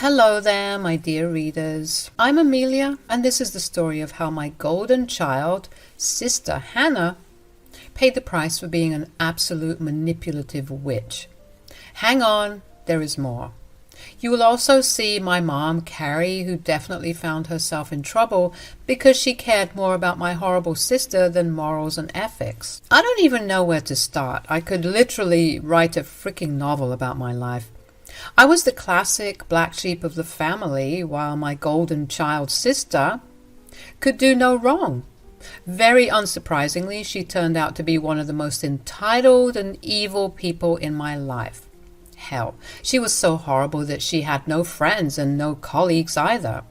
Hello there, my dear readers. I'm Amelia, and this is the story of how my golden child, sister Hannah, paid the price for being an absolute manipulative witch. Hang on, there is more. You will also see my mom, Carrie, who definitely found herself in trouble because she cared more about my horrible sister than morals and ethics. I don't even know where to start. I could literally write a freaking novel about my life. I was the classic black sheep of the family, while my golden child sister could do no wrong. Very unsurprisingly, she turned out to be one of the most entitled and evil people in my life. Hell, she was so horrible that she had no friends and no colleagues either.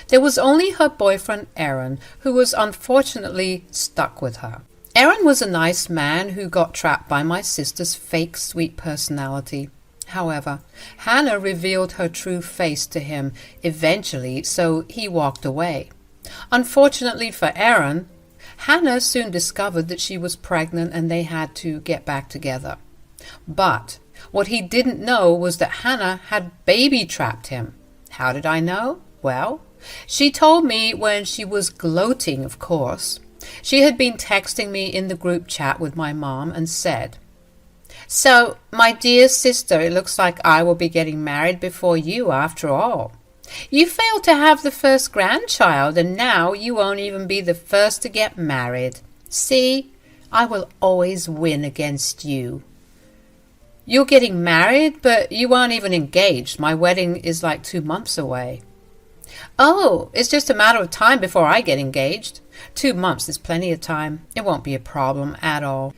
There was only her boyfriend Aron, who was unfortunately stuck with her. Aron was a nice man who got trapped by my sister's fake sweet personality. However, Hannah revealed her true face to him eventually, so he walked away. Unfortunately for Aron, Hannah soon discovered that she was pregnant and they had to get back together. But what he didn't know was that Hannah had baby-trapped him. How did I know? Well, she told me when she was gloating, of course. She had been texting me in the group chat with my mom and said, "So, my dear sister, it looks like I will be getting married before you after all. You failed to have the first grandchild, and now you won't even be the first to get married. See, I will always win against you. You're getting married, but you aren't even engaged. My wedding is like 2 months away." "Oh, it's just a matter of time before I get engaged. 2 months is plenty of time. It won't be a problem at all."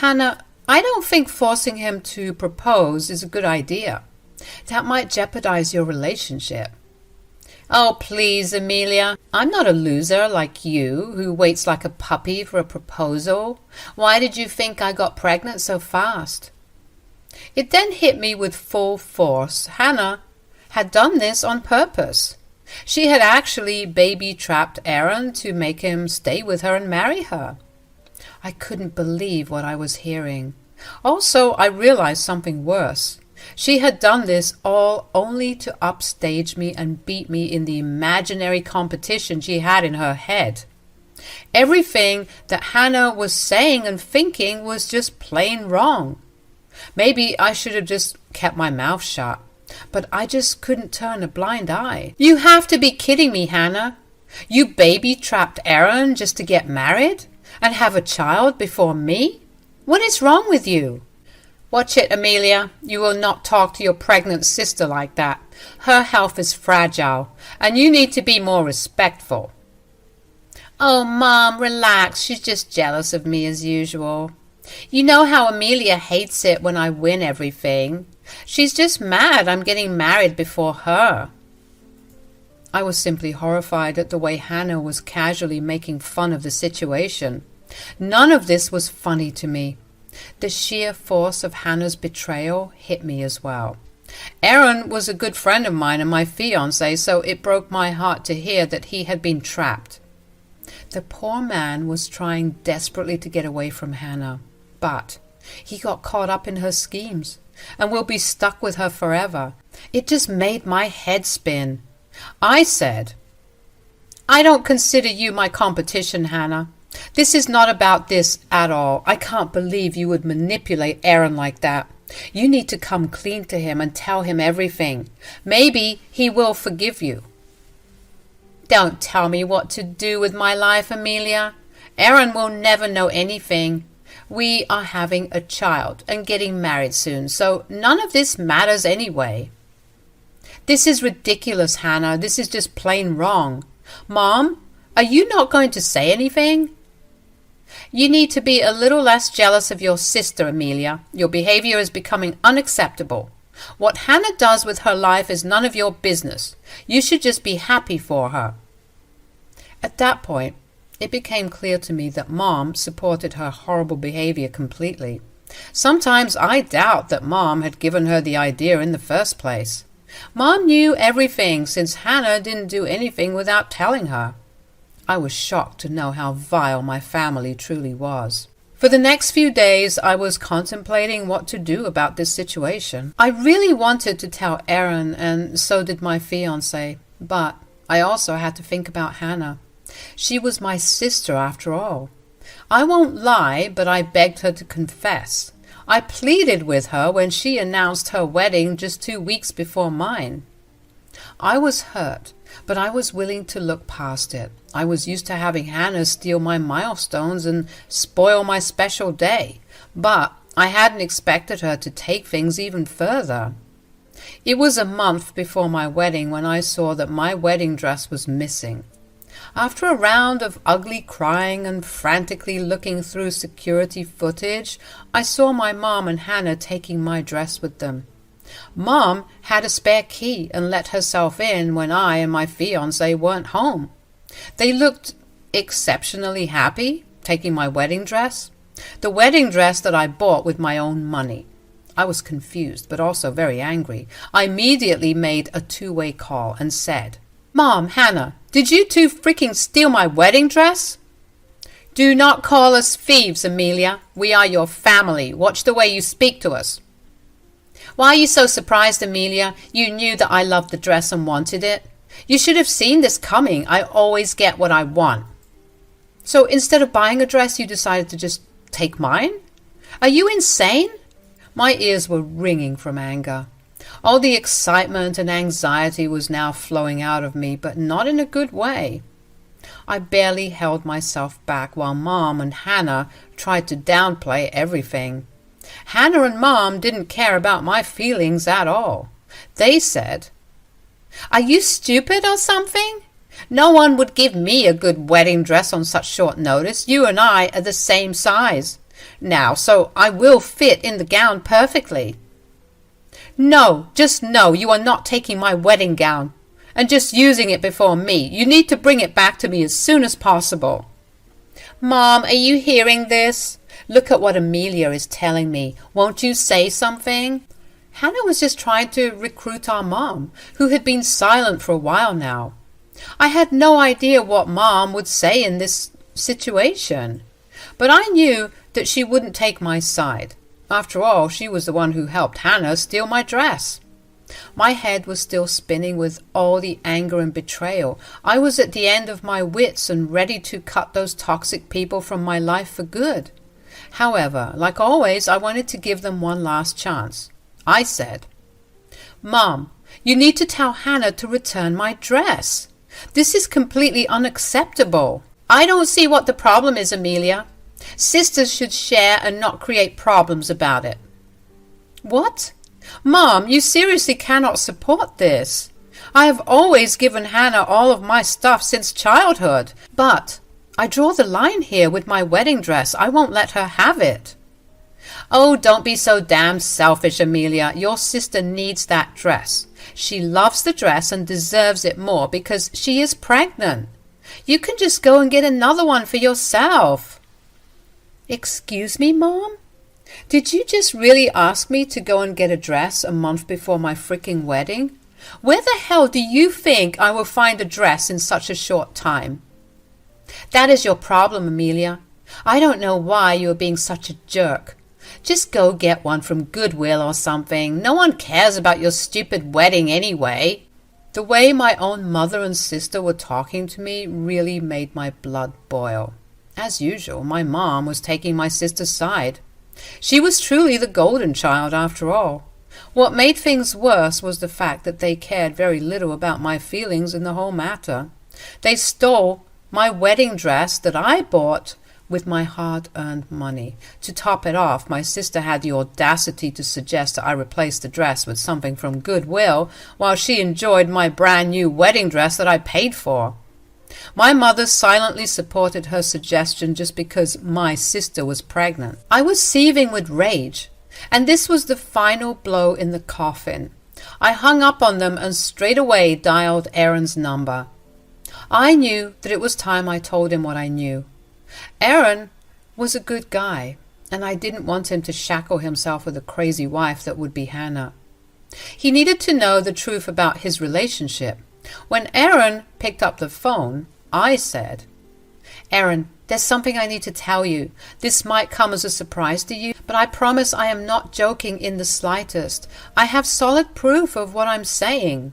"Hannah, I don't think forcing him to propose is a good idea. That might jeopardize your relationship." "Oh, please, Amelia. I'm not a loser like you, who waits like a puppy for a proposal. Why did you think I got pregnant so fast?" It then hit me with full force. Hannah had done this on purpose. She had actually baby-trapped Aron to make him stay with her and marry her. I couldn't believe what I was hearing. Also, I realized something worse. She had done this all only to upstage me and beat me in the imaginary competition she had in her head. Everything that Hannah was saying and thinking was just plain wrong. Maybe I should have just kept my mouth shut, but I just couldn't turn a blind eye. "You have to be kidding me, Hannah. You baby-trapped Aron just to get married and have a child before me? What is wrong with you?" "Watch it, Amelia. You will not talk to your pregnant sister like that. Her health is fragile, and you need to be more respectful." "Oh, Mom, relax. She's just jealous of me as usual. You know how Amelia hates it when I win everything. She's just mad I'm getting married before her." I was simply horrified at the way Hannah was casually making fun of the situation. None of this was funny to me. The sheer force of Hannah's betrayal hit me as well. Aron was a good friend of mine and my fiancé, so it broke my heart to hear that he had been trapped. The poor man was trying desperately to get away from Hannah, but he got caught up in her schemes and will be stuck with her forever. It just made my head spin. I said, "I don't consider you my competition, Hannah. This is not about this at all. I can't believe you would manipulate Aron like that. You need to come clean to him and tell him everything. Maybe he will forgive you." "Don't tell me what to do with my life, Amelia. Aron will never know anything. We are having a child and getting married soon, so none of this matters anyway." "This is ridiculous, Hannah. This is just plain wrong. Mom, are you not going to say anything?" "You need to be a little less jealous of your sister, Amelia. Your behavior is becoming unacceptable. What Hannah does with her life is none of your business. You should just be happy for her." At that point, it became clear to me that Mom supported her horrible behavior completely. Sometimes I doubt that Mom had given her the idea in the first place. Mom knew everything since Hannah didn't do anything without telling her. I was shocked to know how vile my family truly was. For the next few days, I was contemplating what to do about this situation. I really wanted to tell Aron, and so did my fiancé, but I also had to think about Hannah. She was my sister after all. I won't lie, but I begged her to confess. I pleaded with her when she announced her wedding just 2 weeks before mine. I was hurt, but I was willing to look past it. I was used to having Hannah steal my milestones and spoil my special day, but I hadn't expected her to take things even further. It was a month before my wedding when I saw that my wedding dress was missing. After a round of ugly crying and frantically looking through security footage, I saw my mom and Hannah taking my dress with them. Mom had a spare key and let herself in when I and my fiancé weren't home. They looked exceptionally happy taking my wedding dress, the wedding dress that I bought with my own money. I was confused, but also very angry. I immediately made a two-way call and said, "Mom, Hannah, did you two freaking steal my wedding dress?" "Do not call us thieves, Amelia. We are your family. Watch the way you speak to us." "Why are you so surprised, Amelia? You knew that I loved the dress and wanted it. You should have seen this coming. I always get what I want." "So instead of buying a dress, you decided to just take mine? Are you insane?" My ears were ringing from anger. All the excitement and anxiety was now flowing out of me, but not in a good way. I barely held myself back while Mom and Hannah tried to downplay everything. Hannah and Mom didn't care about my feelings at all. They said, "Are you stupid or something? No one would give me a good wedding dress on such short notice. You and I are the same size now, so I will fit in the gown perfectly." "No, just no, you are not taking my wedding gown and just using it before me. You need to bring it back to me as soon as possible." "Mom, are you hearing this? Look at what Amelia is telling me. Won't you say something?" Hannah was just trying to recruit our mom, who had been silent for a while now. I had no idea what Mom would say in this situation, but I knew that she wouldn't take my side. After all, she was the one who helped Hannah steal my dress. My head was still spinning with all the anger and betrayal. I was at the end of my wits and ready to cut those toxic people from my life for good. However, like always, I wanted to give them one last chance. I said, "Mom, you need to tell Hannah to return my dress. This is completely unacceptable." "I don't see what the problem is, Amelia. Sisters should share and not create problems about it." "What? Mom, you seriously cannot support this. I have always given Hannah all of my stuff since childhood, but I draw the line here with my wedding dress. I won't let her have it." "Oh, don't be so damn selfish, Amelia. Your sister needs that dress. She loves the dress and deserves it more because she is pregnant. You can just go and get another one for yourself." "Excuse me, Mom? Did you just really ask me to go and get a dress a month before my freaking wedding? Where the hell do you think I will find a dress in such a short time?" "That is your problem, Amelia. I don't know why you are being such a jerk. Just go get one from Goodwill or something. No one cares about your stupid wedding anyway." The way my own mother and sister were talking to me really made my blood boil. As usual, my mom was taking my sister's side. She was truly the golden child after all. What made things worse was the fact that they cared very little about my feelings in the whole matter. They stole my wedding dress that I bought with my hard-earned money. To top it off, my sister had the audacity to suggest that I replace the dress with something from Goodwill while she enjoyed my brand-new wedding dress that I paid for. My mother silently supported her suggestion just because my sister was pregnant. I was seething with rage, and this was the final blow in the coffin. I hung up on them and straight away dialed Aron's number. I knew that it was time I told him what I knew. Aron was a good guy, and I didn't want him to shackle himself with a crazy wife that would be Hannah. He needed to know the truth about his relationship. When Aron picked up the phone, I said, Aron, there's something I need to tell you. This might come as a surprise to you, but I promise I am not joking in the slightest. I have solid proof of what I'm saying.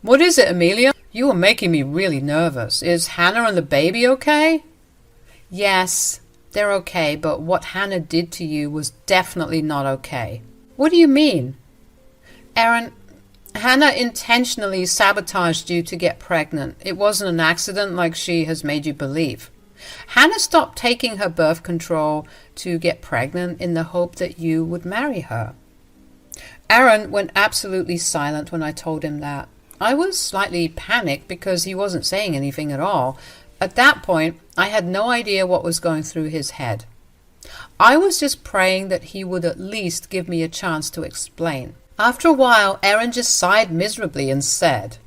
What is it, Amelia? You are making me really nervous. Is Hannah and the baby okay? Yes, they're okay, but what Hannah did to you was definitely not okay. What do you mean? Aron, Hannah intentionally sabotaged you to get pregnant. It wasn't an accident like she has made you believe. Hannah stopped taking her birth control to get pregnant in the hope that you would marry her. Aron went absolutely silent when I told him that. I was slightly panicked because he wasn't saying anything at all. At that point, I had no idea what was going through his head. I was just praying that he would at least give me a chance to explain. After a while, Aron just sighed miserably and said,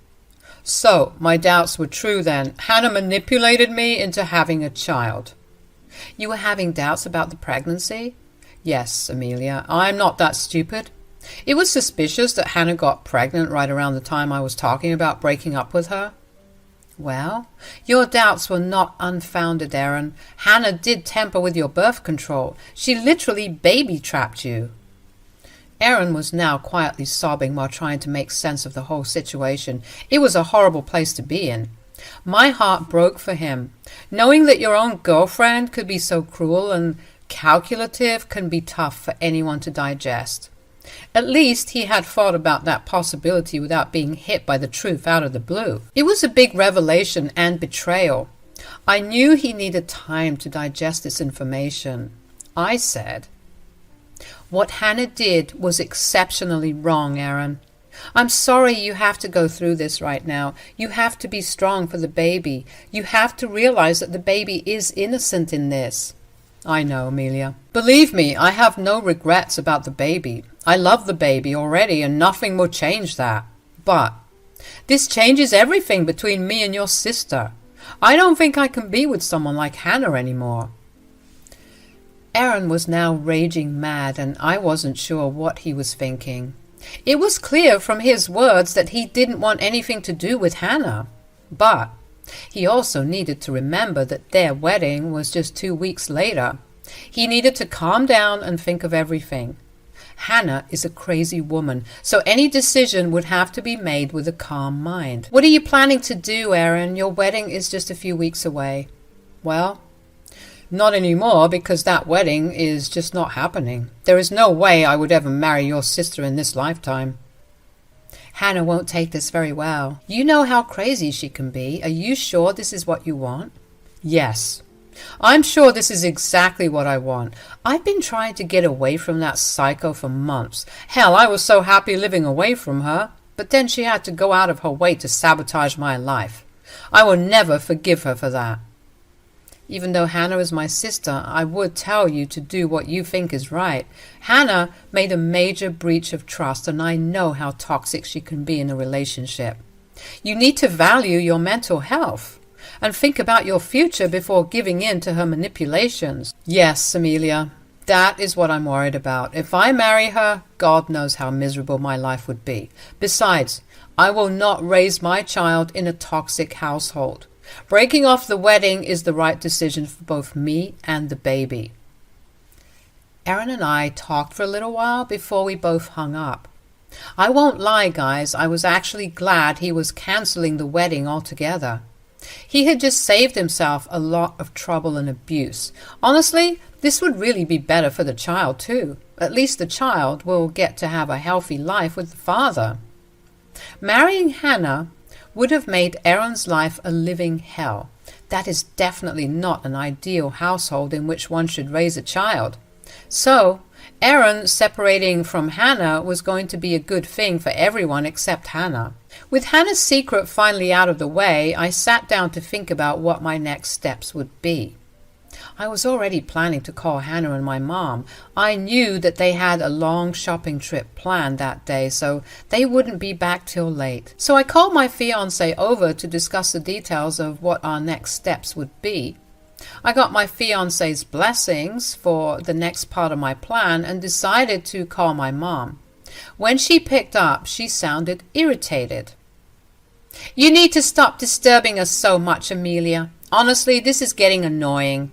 "So, my doubts were true then. Hannah manipulated me into having a child." You were having doubts about the pregnancy? Yes, Amelia, I'm not that stupid. It was suspicious that Hannah got pregnant right around the time I was talking about breaking up with her. Well, your doubts were not unfounded, Aron. Hannah did tamper with your birth control. She literally baby-trapped you. Aron was now quietly sobbing while trying to make sense of the whole situation. It was a horrible place to be in. My heart broke for him. Knowing that your own girlfriend could be so cruel and calculative can be tough for anyone to digest. At least he had thought about that possibility without being hit by the truth out of the blue. It was a big revelation and betrayal. I knew he needed time to digest this information. I said, "What Hannah did was exceptionally wrong, Aron. I'm sorry you have to go through this right now. You have to be strong for the baby. You have to realize that the baby is innocent in this." I know, Amelia. Believe me, I have no regrets about the baby. I love the baby already and nothing will change that. But this changes everything between me and your sister. I don't think I can be with someone like Hannah anymore. Aron was now raging mad and I wasn't sure what he was thinking. It was clear from his words that he didn't want anything to do with Hannah. But he also needed to remember that their wedding was just 2 weeks later. He needed to calm down and think of everything. Hannah is a crazy woman, so any decision would have to be made with a calm mind. What are you planning to do, Aron? Your wedding is just a few weeks away. Well, not anymore, because that wedding is just not happening. There is no way I would ever marry your sister in this lifetime. Hannah won't take this very well. You know how crazy she can be. Are you sure this is what you want? Yes. I'm sure this is exactly what I want. I've been trying to get away from that psycho for months. Hell, I was so happy living away from her. But then she had to go out of her way to sabotage my life. I will never forgive her for that. Even though Hannah is my sister, I would tell you to do what you think is right. Hannah made a major breach of trust, and I know how toxic she can be in a relationship. You need to value your mental health and think about your future before giving in to her manipulations. Yes, Amelia, that is what I'm worried about. If I marry her, God knows how miserable my life would be. Besides, I will not raise my child in a toxic household. Breaking off the wedding is the right decision for both me and the baby. Aron and I talked for a little while before we both hung up. I won't lie, guys, I was actually glad he was canceling the wedding altogether. He had just saved himself a lot of trouble and abuse. Honestly, this would really be better for the child too. At least the child will get to have a healthy life with the father. Marrying Hannah would have made Aron's life a living hell. That is definitely not an ideal household in which one should raise a child. So, Aron separating from Hannah was going to be a good thing for everyone except Hannah. With Hannah's secret finally out of the way, I sat down to think about what my next steps would be. I was already planning to call Hannah and my mom. I knew that they had a long shopping trip planned that day, so they wouldn't be back till late. So I called my fiancé over to discuss the details of what our next steps would be. I got my fiancé's blessings for the next part of my plan and decided to call my mom. When she picked up, she sounded irritated. "You need to stop disturbing us so much, Amelia. Honestly, this is getting annoying.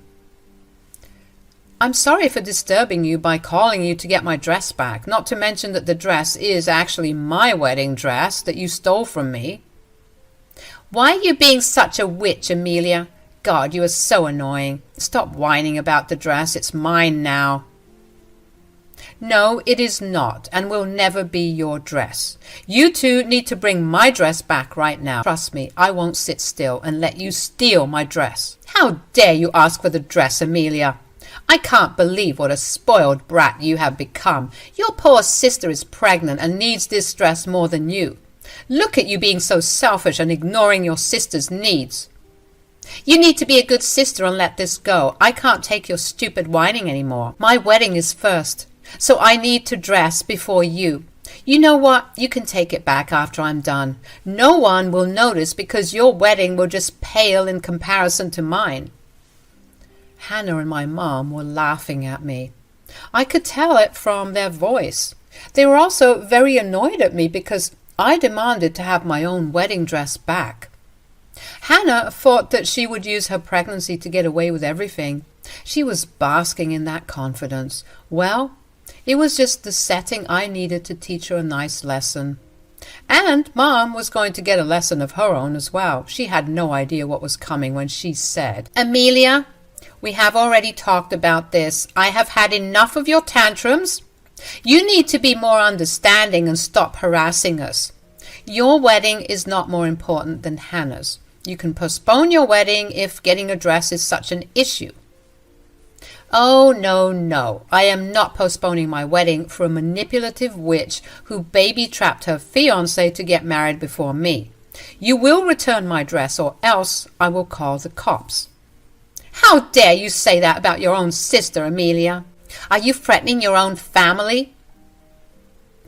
I'm sorry for disturbing you by calling you to get my dress back, not to mention that the dress is actually my wedding dress that you stole from me. Why are you being such a witch, Amelia? God, you are so annoying. Stop whining about the dress. It's mine now. No, it is not, and will never be your dress. You two need to bring my dress back right now. Trust me, I won't sit still and let you steal my dress. How dare you ask for the dress, Amelia? I can't believe what a spoiled brat you have become. Your poor sister is pregnant and needs this dress more than you. Look at you being so selfish and ignoring your sister's needs. You need to be a good sister and let this go. I can't take your stupid whining anymore. My wedding is first, so I need to dress before you. You know what? You can take it back after I'm done. No one will notice because your wedding will just pale in comparison to mine. Hannah and my mom were laughing at me. I could tell it from their voice. They were also very annoyed at me because I demanded to have my own wedding dress back. Hannah thought that she would use her pregnancy to get away with everything. She was basking in that confidence. Well, it was just the setting I needed to teach her a nice lesson. And Mom was going to get a lesson of her own as well. She had no idea what was coming when she said, Amelia, we have already talked about this. I have had enough of your tantrums. You need to be more understanding and stop harassing us. Your wedding is not more important than Hannah's. You can postpone your wedding if getting a dress is such an issue. Oh, no. I am not postponing my wedding for a manipulative witch who baby-trapped her fiancé to get married before me. You will return my dress or else I will call the cops. How dare you say that about your own sister, Amelia? Are you threatening your own family?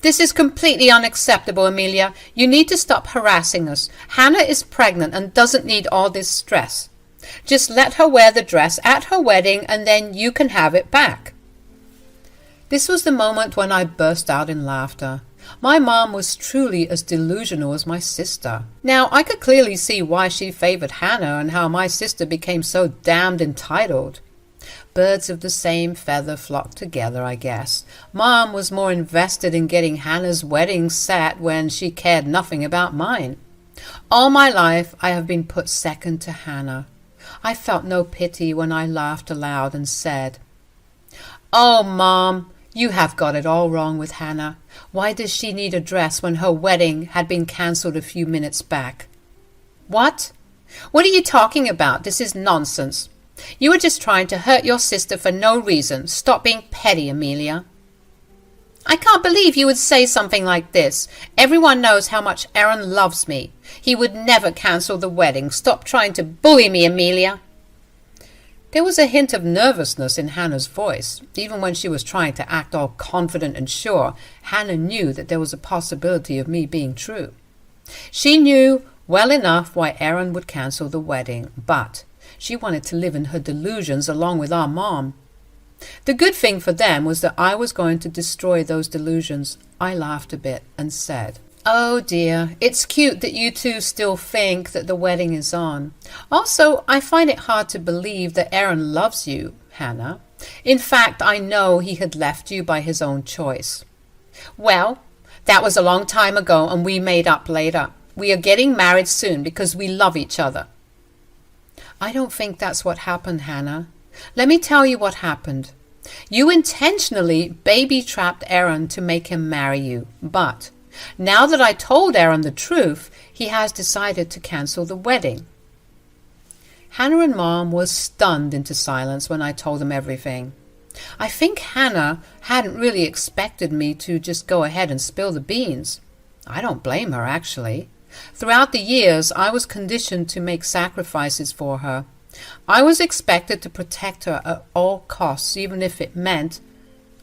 This is completely unacceptable, Amelia. You need to stop harassing us. Hannah is pregnant and doesn't need all this stress. Just let her wear the dress at her wedding and then you can have it back. This was the moment when I burst out in laughter. My mom was truly as delusional as my sister. Now, I could clearly see why she favored Hannah and how my sister became so damned entitled. Birds of the same feather flock together, I guess. Mom was more invested in getting Hannah's wedding set when she cared nothing about mine. All my life I have been put second to Hannah. I felt no pity when I laughed aloud and said, Oh, Mom, you have got it all wrong with Hannah. Why does she need a dress when her wedding had been cancelled a few minutes back? What? What are you talking about? This is nonsense. You were just trying to hurt your sister for no reason. Stop being petty, Amelia. I can't believe you would say something like this. Everyone knows how much Aron loves me. He would never cancel the wedding. Stop trying to bully me, Amelia. There was a hint of nervousness in Hannah's voice. Even when she was trying to act all confident and sure, Hannah knew that there was a possibility of me being true. She knew well enough why Aron would cancel the wedding, but she wanted to live in her delusions along with our mom. The good thing for them was that I was going to destroy those delusions. I laughed a bit and said, Oh dear, it's cute that you two still think that the wedding is on. Also, I find it hard to believe that Aron loves you, Hannah. In fact, I know he had left you by his own choice. Well, that was a long time ago and we made up later. We are getting married soon because we love each other. I don't think that's what happened, Hannah. Let me tell you what happened. You intentionally baby-trapped Aron to make him marry you, but now that I told Aron the truth, he has decided to cancel the wedding. Hannah and Mom was stunned into silence when I told them everything. I think Hannah hadn't really expected me to just go ahead and spill the beans. I don't blame her, actually. Throughout the years, I was conditioned to make sacrifices for her. I was expected to protect her at all costs, even if it meant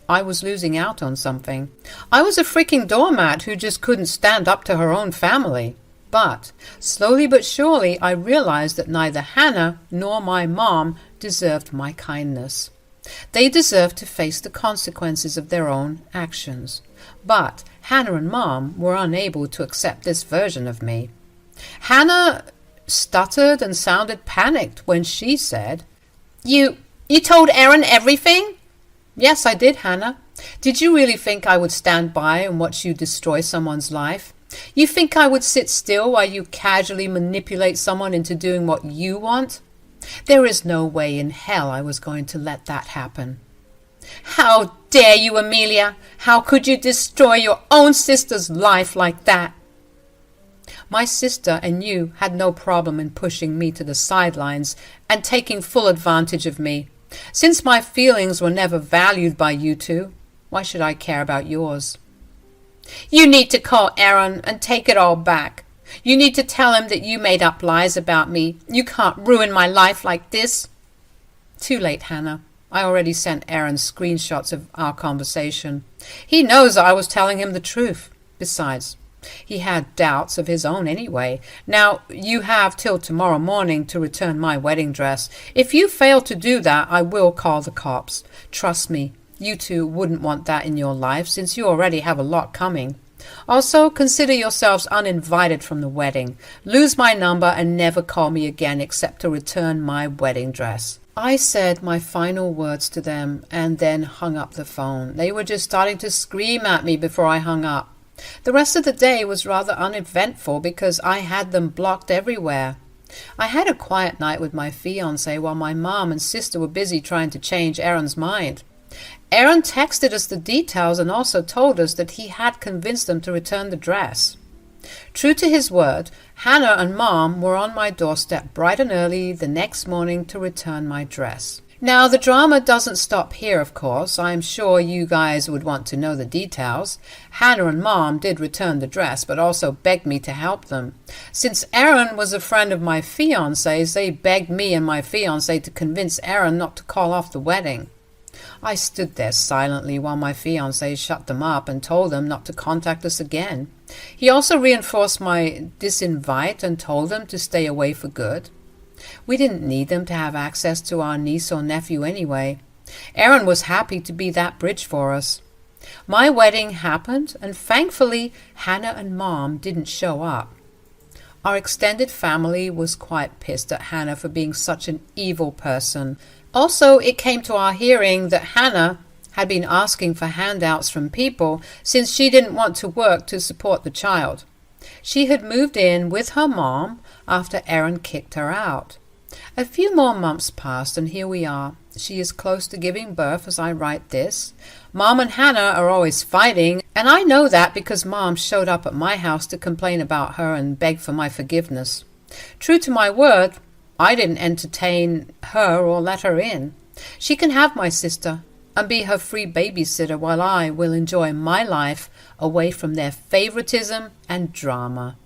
I was losing out on something. I was a freaking doormat who just couldn't stand up to her own family. But slowly but surely, I realized that neither Hannah nor my mom deserved my kindness. They deserved to face the consequences of their own actions. But Hannah and Mom were unable to accept this version of me. Hannah stuttered and sounded panicked when she said, You told Aron everything? Yes, I did, Hannah. Did you really think I would stand by and watch you destroy someone's life? You think I would sit still while you casually manipulate someone into doing what you want? There is no way in hell I was going to let that happen. How dare you, Amelia? How could you destroy your own sister's life like that? My sister and you had no problem in pushing me to the sidelines and taking full advantage of me. Since my feelings were never valued by you two, why should I care about yours? You need to call Aron and take it all back. You need to tell him that you made up lies about me. You can't ruin my life like this. Too late, Hannah. I already sent Aron screenshots of our conversation. He knows I was telling him the truth. Besides, he had doubts of his own anyway. Now, you have till tomorrow morning to return my wedding dress. If you fail to do that, I will call the cops. Trust me, you two wouldn't want that in your life, since you already have a lot coming. Also, consider yourselves uninvited from the wedding. Lose my number and never call me again except to return my wedding dress. I said my final words to them and then hung up the phone. They were just starting to scream at me before I hung up. The rest of the day was rather uneventful because I had them blocked everywhere. I had a quiet night with my fiancé while my mom and sister were busy trying to change Aron's mind. Aron texted us the details and also told us that he had convinced them to return the dress. True to his word, Hannah and Mom were on my doorstep bright and early the next morning to return my dress. Now, the drama doesn't stop here, of course. I'm sure you guys would want to know the details. Hannah and Mom did return the dress, but also begged me to help them. Since Aron was a friend of my fiancé's, they begged me and my fiancé to convince Aron not to call off the wedding. I stood there silently while my fiancé shut them up and told them not to contact us again. He also reinforced my disinvite and told them to stay away for good. We didn't need them to have access to our niece or nephew anyway. Aron was happy to be that bridge for us. My wedding happened, and thankfully Hannah and Mom didn't show up. Our extended family was quite pissed at Hannah for being such an evil person. Also, it came to our hearing that Hannah had been asking for handouts from people since she didn't want to work to support the child. She had moved in with her mom after Aron kicked her out. A few more months passed, and here we are. She is close to giving birth as I write this. Mom and Hannah are always fighting, and I know that because Mom showed up at my house to complain about her and beg for my forgiveness. True to my word, I didn't entertain her or let her in. She can have my sister and be her free babysitter while I will enjoy my life away from their favoritism and drama.